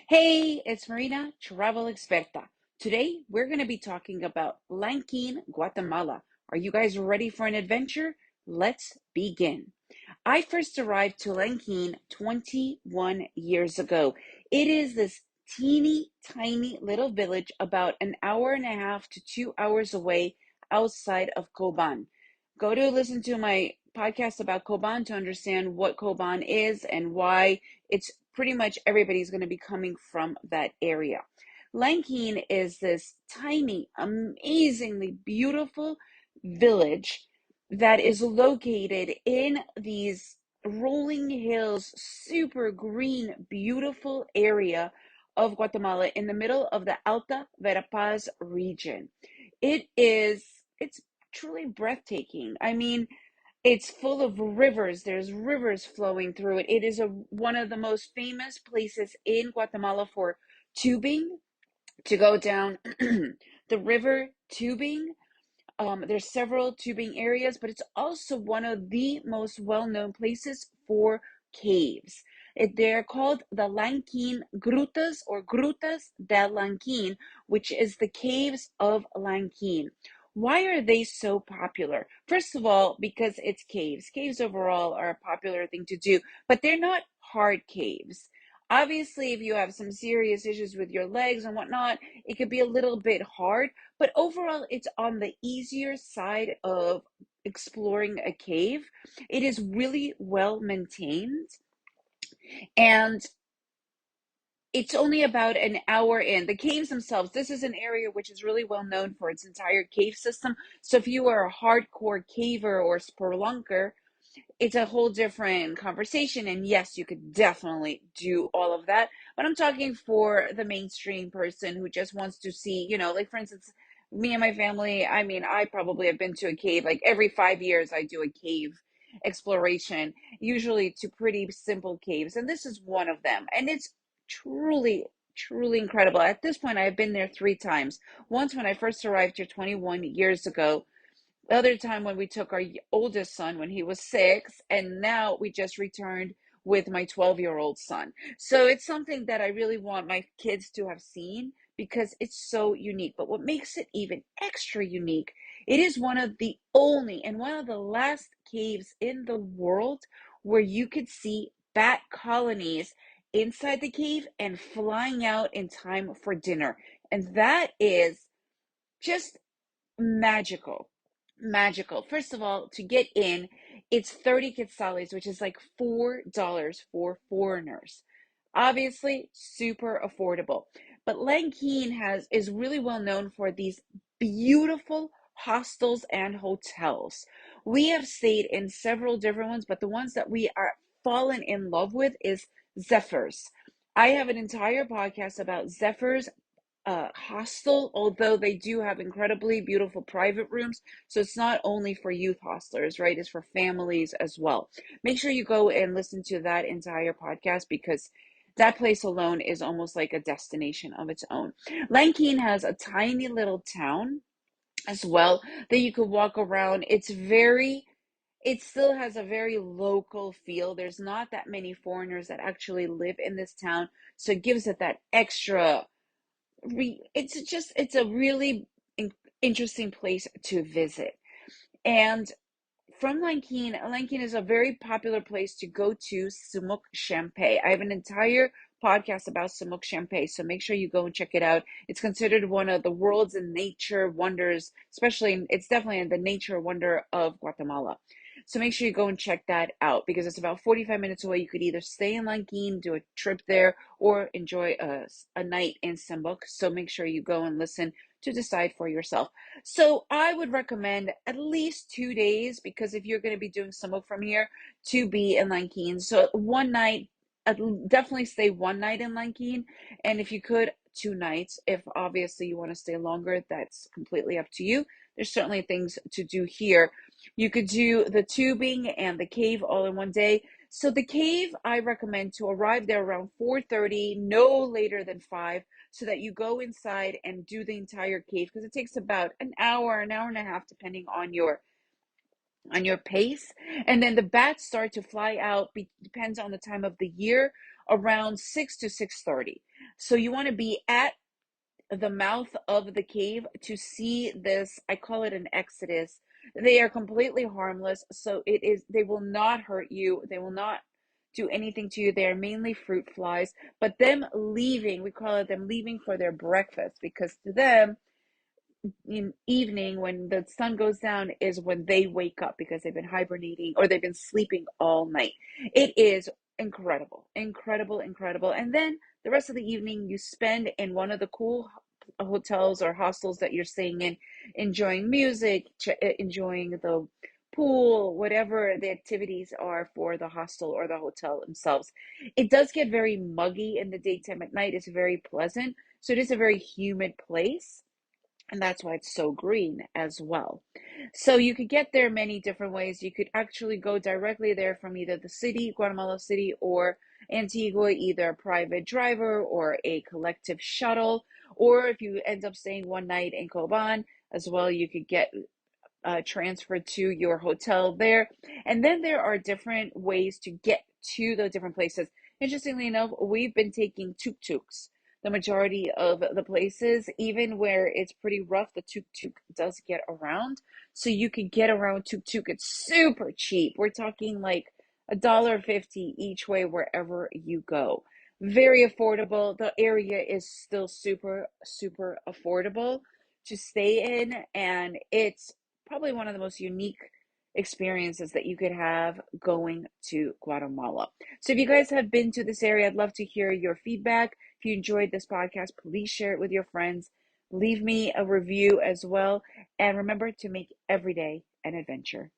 Hey, it's Marina, travel experta. Today, we're going to be talking about Lanquin, Guatemala. Are you guys ready for an adventure? Let's begin. I first arrived to Lanquin 21 years ago. It is this teeny tiny little village about an hour and a half to 2 hours away outside of Coban. Go to listen to my podcast about Coban to understand what Coban is and why it's pretty much everybody's going to be coming from that area. Lanquin is this tiny, amazingly beautiful village that is located in these rolling hills, super green, beautiful area of Guatemala in the middle of the Alta Verapaz region. It's truly breathtaking. I mean, it's full of rivers. There's rivers flowing through it. It is one of the most famous places in Guatemala for tubing, to go down the river tubing. There's several tubing areas, but it's also one of the most well-known places for caves. They're called the Lanquin Grutas or Grutas del Lanquin, which is the caves of Lanquin. Why are they so popular? First of all, because it's caves. Caves overall are a popular thing to do, but they're not hard caves. Obviously, if you have some serious issues with your legs and whatnot, it could be a little bit hard, but overall, it's on the easier side of exploring a cave. It is really well maintained, and it's only about an hour in. The caves themselves, this is an area which is really well known for its entire cave system. So if you are a hardcore caver or spelunker, it's a whole different conversation. And yes, you could definitely do all of that. But I'm talking for the mainstream person who just wants to see, like for instance, me and my family. I mean, I probably have been to a cave like every 5 years. I do a cave exploration, usually to pretty simple caves. And this is one of them. And it's truly, truly incredible. At this point, I've been there 3 times. Once when I first arrived here 21 years ago, the other time when we took our oldest son when he was 6, and now we just returned with my 12-year-old son. So it's something that I really want my kids to have seen because it's so unique. But what makes it even extra unique, it is one of the only and one of the last caves in the world where you could see bat colonies inside the cave and flying out in time for dinner. And that is just magical. Magical. First of all, to get in, it's 30 quetzales, which is like $4 for foreigners. Obviously, super affordable. But Lanquin is really well known for these beautiful hostels and hotels. We have stayed in several different ones, but the ones that we are fallen in love with is Zephyrs. I have an entire podcast about Zephyrs hostel, although they do have incredibly beautiful private rooms. So it's not only for youth hostlers, right? It's for families as well. Make sure you go and listen to that entire podcast because that place alone is almost like a destination of its own. Lanquin has a tiny little town as well that you could walk around. It still has a very local feel. There's not that many foreigners that actually live in this town. So it gives it that extra it's a really interesting place to visit. And from Lanquin is a very popular place to go to Sumuk Champay. I have an entire podcast about Sumuk Champay, so make sure you go and check it out. It's considered one of the world's nature wonders, especially it's definitely in the nature wonder of Guatemala. So make sure you go and check that out because it's about 45 minutes away. You could either stay in Lanquin, do a trip there, or enjoy a night in Sambuk. So make sure you go and listen to decide for yourself. So I would recommend at least 2 days because if you're going to be doing Sambuk from here, to be in Lanquin. So one night, definitely stay one night in Lanquin. And if you could, 2 nights. If obviously you want to stay longer, that's completely up to you. There's certainly things to do here. You could do the tubing and the cave all in one day. So the cave, I recommend to arrive there around 4:30, no later than 5, so that you go inside and do the entire cave because it takes about an hour and a half, depending on your pace. And then the bats start to fly out, depends on the time of the year, around 6 to 6:30. So you want to be at the mouth of the cave to see this. I call it an exodus. They are completely harmless, so they will not hurt you. They will not do anything to you. They are mainly fruit flies, but them leaving, we call it them leaving for their breakfast, because to them, in evening when the sun goes down is when they wake up, because they've been hibernating or they've been sleeping all night. It is incredible, incredible, incredible. And then the rest of the evening you spend in one of the cool hotels or hostels that you're staying in, enjoying music, enjoying the pool, whatever the activities are for the hostel or the hotel themselves. It does get very muggy in the daytime. At night it's very pleasant, so it is a very humid place, and that's why it's so green as well. So you could get there many different ways. You could actually go directly there from either the city, Guatemala City, or Antigua, either a private driver or a collective shuttle. Or if you end up staying one night in Coban as well, you could get transferred to your hotel there. And then there are different ways to get to the different places. Interestingly enough, we've been taking tuk-tuks the majority of the places. Even where it's pretty rough, the tuk-tuk does get around. So you can get around tuk-tuk. It's super cheap. We're talking like $1.50 each way wherever you go. Very affordable. The area is still super, super affordable to stay in, and it's probably one of the most unique experiences that you could have going to Guatemala. So if you guys have been to this area, I'd love to hear your feedback. If you enjoyed this podcast, please share it with your friends. Leave me a review as well. And remember to make every day an adventure.